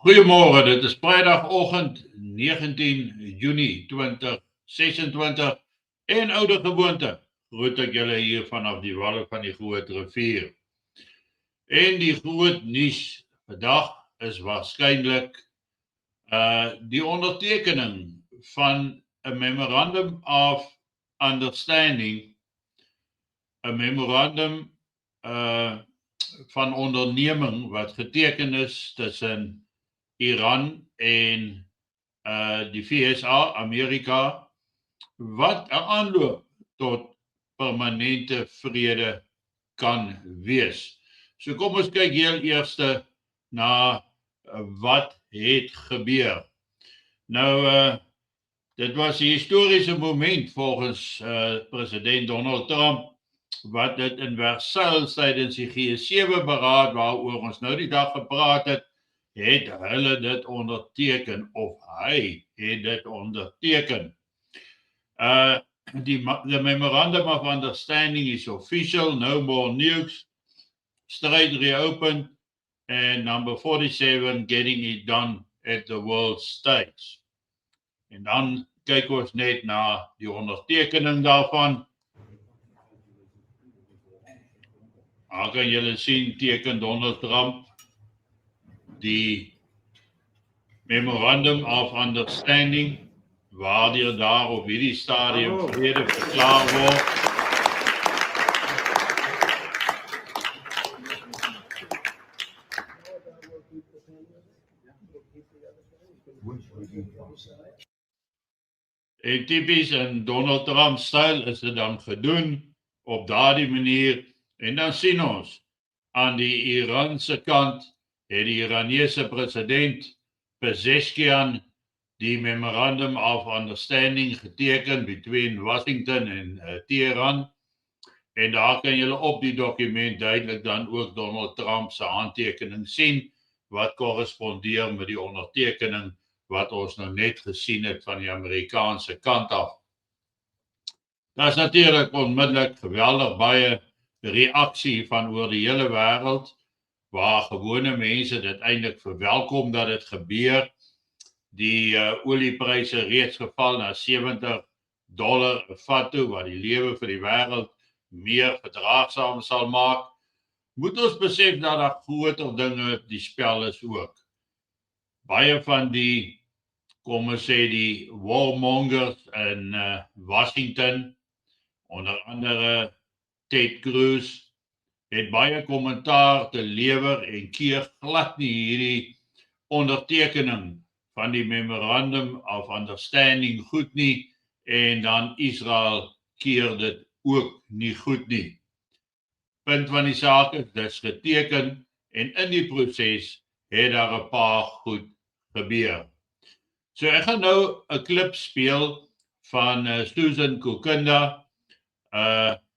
Goeiemôre, dit is Vrydagoggend 19 Junie 2026 en oude gewoonte groet ek julle hier vanaf die walle van die Groot Rivier. En die groot nuus vandag is waarskynlik die ondertekening van 'n Memorandum of Understanding, 'n memorandum van onderneming wat geteken is tussen Iran en die VSA, Amerika, wat 'n aanloop tot permanente vrede kan wees. So kom ons kyk heel eers na wat het gebeur. Nou, dit was 'n historiese moment volgens president Donald Trump, wat dit in Versailles tydens die G7-beraad waaroor ons nou die dag gepraat het hulle dit onderteken, of hy het dit onderteken. The Memorandum of Understanding is official, no more nukes, straight reopened, and number 47, getting it done at the world stage. En dan kyk ons net na die ondertekening daarvan. Daar kan julle sien, teken Donald Trump die Memorandum of Understanding, waardeur daar op hierdie stadium vrede verklaar word. En typies in Donald Trump styl is dit dan gedoen op daardie manier, en dan sien ons aan die Iranse kant het die Iranese president Pezeshkian die Memorandum of Understanding geteken between Washington en Teheran, en daar kan julle op die dokument duidelik dan ook Donald Trump se handtekening sien, wat korrespondeer met die ondertekening wat ons nou net gesien het van die Amerikaanse kant af. Daar is natuurlik onmiddellik geweldig baie reaksie van oor die hele wêreld, waar gewone mense dit eintlik verwelkom dat dit gebeur. Die oliepryse reeds geval na $70 'n vat toe, wat die lewe vir die wêreld meer verdraagsaam sal maak. Moet ons besef dat daar groter dinge op die spel is ook. Baie van die, kom ons sê, die warmongers in Washington, onder andere Ted Cruz, het baie kommentaar te lewer en keer glad nie hierdie ondertekening van die Memorandum of Understanding goed nie, en dan Israel keer dit ook nie goed nie. Punt van die saak is, dit is geteken, en in die proses het daar 'n paar goed gebeur. So ek gaan nou 'n klip speel van Susan Kokunda,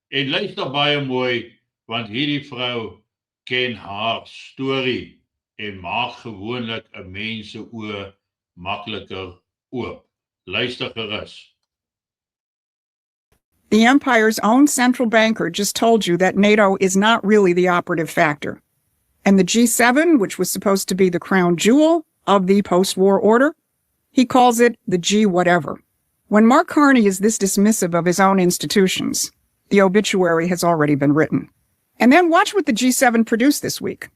en luister baie mooi, want hierdie vrou ken haar storie en maak gewoonlik 'n mens se oë makliker oop. Luister gerus. The empire's own central banker just told you that NATO is not really the operative factor. And the G7, which was supposed to be the crown jewel of the post-war order, he calls it the G whatever. When Mark Carney is this dismissive of his own institutions, the obituary has already been written. And then watch what the G7 produced this week.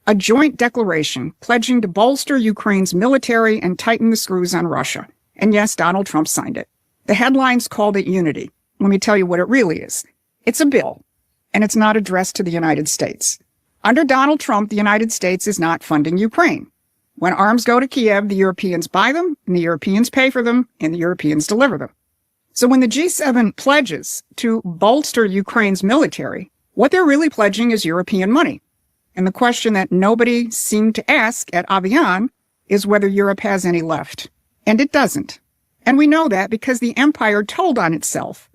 A joint declaration pledging to bolster Ukraine's military and tighten the screws on Russia. And yes, Donald Trump signed it. The headlines called it unity. Let me tell you what it really is. It's a bill, and it's not addressed to the United States. Under Donald Trump, the United States is not funding Ukraine. When arms go to Kiev, the Europeans buy them, and the Europeans pay for them, and the Europeans deliver them. So when the G7 pledges to bolster Ukraine's military, what they're really pledging is European money. And the question that nobody seemed to ask at Avian is whether Europe has any left. And it doesn't. And we know that because the empire told on itself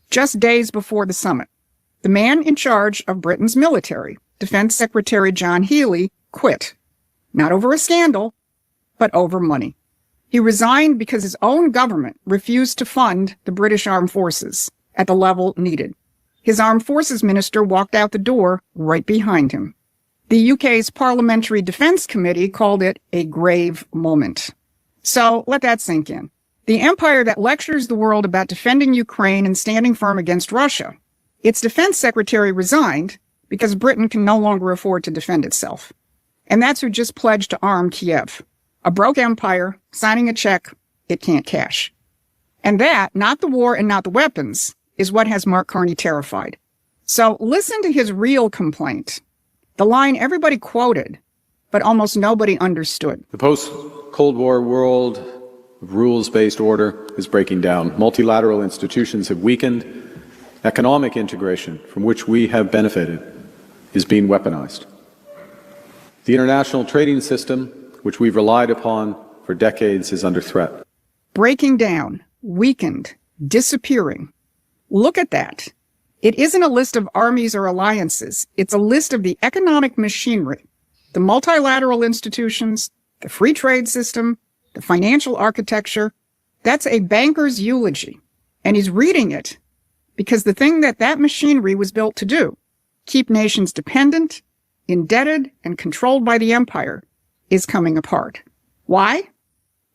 just days before the summit. The man in charge of Britain's military, Defense Secretary John Healey, quit. Not over a scandal, but over money. He resigned because his own government refused to fund the British armed forces at the level needed. His armed forces minister walked out the door right behind him. The UK's Parliamentary Defence Committee called it a grave moment. So let that sink in. The empire that lectures the world about defending Ukraine and standing firm against Russia. Its defense secretary resigned because Britain can no longer afford to defend itself. And that's who just pledged to arm Kiev. A broke empire, signing a check it can't cash. And that, not the war and not the weapons, is what has Mark Carney terrified. So listen to his real complaint. The line everybody quoted, but almost nobody understood. The post-Cold War world of rules-based order is breaking down. Multilateral institutions have weakened. Economic integration, from which we have benefited, is being weaponized. The international trading system, which we've relied upon for decades, is under threat. Breaking down, weakened, disappearing. Look at that. It isn't a list of armies or alliances. It's a list of the economic machinery, the multilateral institutions, the free trade system, the financial architecture. That's a banker's eulogy. And he's reading it because the thing that machinery was built to do, keep nations dependent, indebted, and controlled by the empire, is coming apart. Why?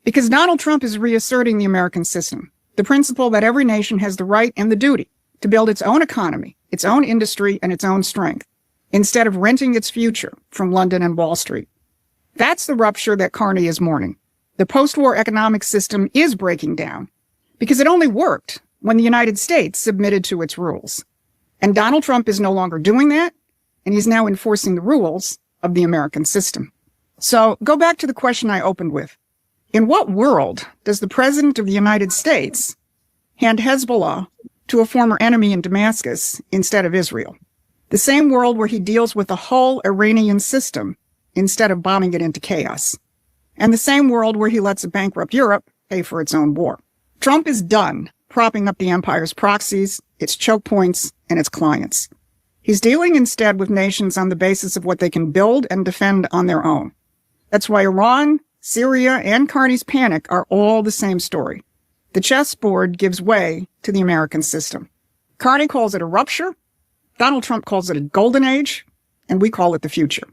Because Donald Trump is reasserting the American system, the principle that every nation has the right and the duty to build its own economy, its own industry, and its own strength, instead of renting its future from London and Wall Street. That's the rupture that Carney is mourning. The post-war economic system is breaking down because it only worked when the United States submitted to its rules. And Donald Trump is no longer doing that, and he's now enforcing the rules of the American system. So go back to the question I opened with. In what world does the President of the United States hand Hezbollah to a former enemy in Damascus instead of Israel? The same world where he deals with the whole Iranian system instead of bombing it into chaos. And the same world where he lets a bankrupt Europe pay for its own war. Trump is done propping up the empire's proxies, its choke points, and its clients. He's dealing instead with nations on the basis of what they can build and defend on their own. That's why Iran, Syria, and Carney's panic are all the same story. The chessboard gives way to the American system. Carney calls it a rupture, Donald Trump calls it a golden age, and we call it the future.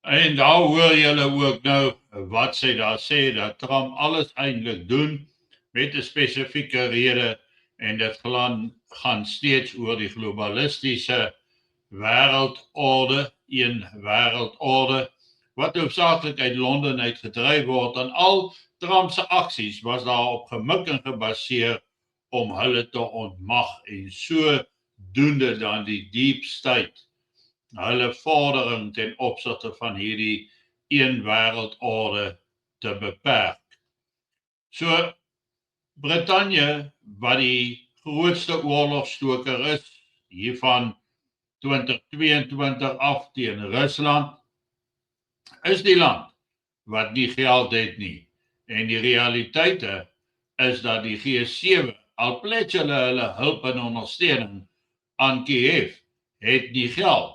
En daar hoor julle ook nou wat sy daar sê, dat Trump alles eintlik doen met 'n spesifieke rede en dit gaan steeds oor die globalistiese wêreldorde, een wêreldorde, wat hoofsaaklik uit Londen uitgedryf word, en al Trump se aksies was daarop gemik en gebaseer om hulle te ontmag en sodoende dan die deep state hulle vordering ten opsigte van hierdie een wêreldorde te beperk. So Brittanje, wat die grootste oorlogstoker is, hiervan 2022 af teen Rusland, is die land wat nie geld het nie. En die realiteite is dat die G7, al pledge hulle hulp en ondersteuning aan Kiev, het nie geld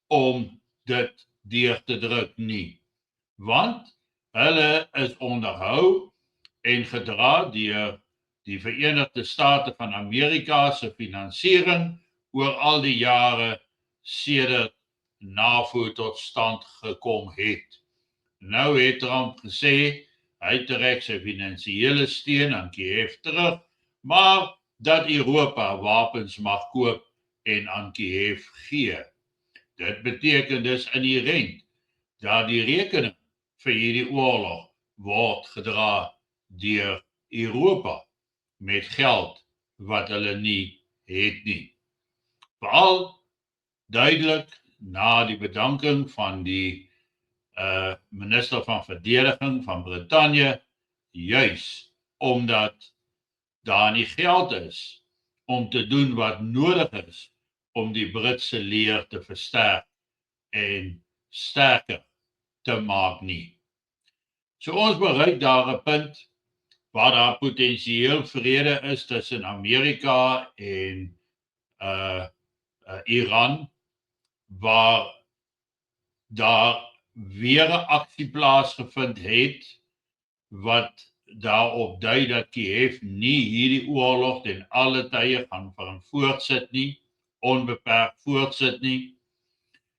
om dit deur te druk nie. Want hulle is onderhou en gedra deur die Verenigde State van Amerika se finansiering oor al die jare sedert NAVO tot stand gekom het. Nou het Trump gesê, hy trek sy finansiële steun aan Kiev terug, maar dat Europa wapens mag koop en aan Kiev gee. Dit beteken dus inherent dat die rekening vir hierdie oorlog word gedra deur Europa met geld wat hulle nie het nie. Veral duidelik na die bedanking van die minister van verdediging van Brittanje, juis omdat daar nie geld is om te doen wat nodig is om die Britse leer te versterk en sterker te maak nie. So ons bereik daar 'n punt waar daar potensieel vrede is tussen Amerika en Iran, waar daar weer 'n aksie plaasgevind het wat daarop dui dat Kiev nie hierdie oorlog ten alle tye gaan voortsit nie, onbeperk voortsit nie.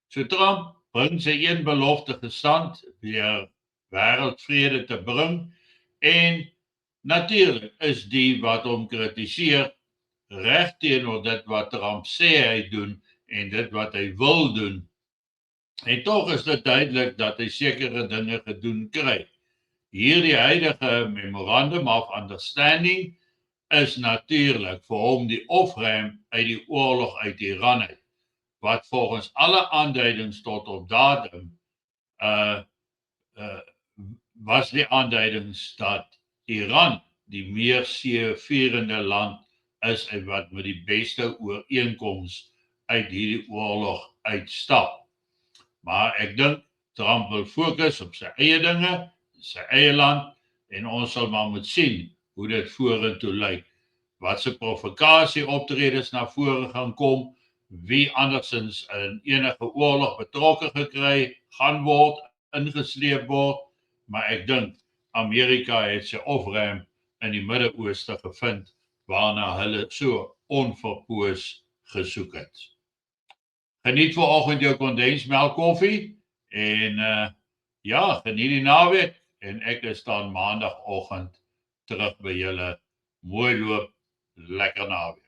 So Trump bring sy een belofte gestand weer wêreldvrede te bring en natuurlik is die wat hom kritiseer reg teenoor dit wat Trump sê hy doen en dit wat hy wil doen. En tog is dit duidelik dat hy sekere dinge gedoen kry. Hierdie huidige memorandum of understanding is natuurlik vir hom die oprem uit die oorlog uit Iran uit, wat volgens alle aanduidings tot op datum was die aanduidings dat Iran die meer seevierende land is en wat met die beste ooreenkoms uit hierdie oorlog uitstap. Maar ek dink Trump wil fokus op sy eie dinge, sy eie land en ons sal maar moet sien hoe dit vorentoe lyk. Wat se provokasie optredes na vore gaan kom, wie andersins in enige oorlog betrokke gekry gaan word, ingesleep word, maar ek dink Amerika het sy ofrem in die Midde-Ooste gevind waarna hulle so onverpoos gesoek het. Geniet vanoggend jou kondensmelk koffie en ja, geniet die naweek en ek is dan maandagoggend terug by julle. Mooi loop, lekker naweek.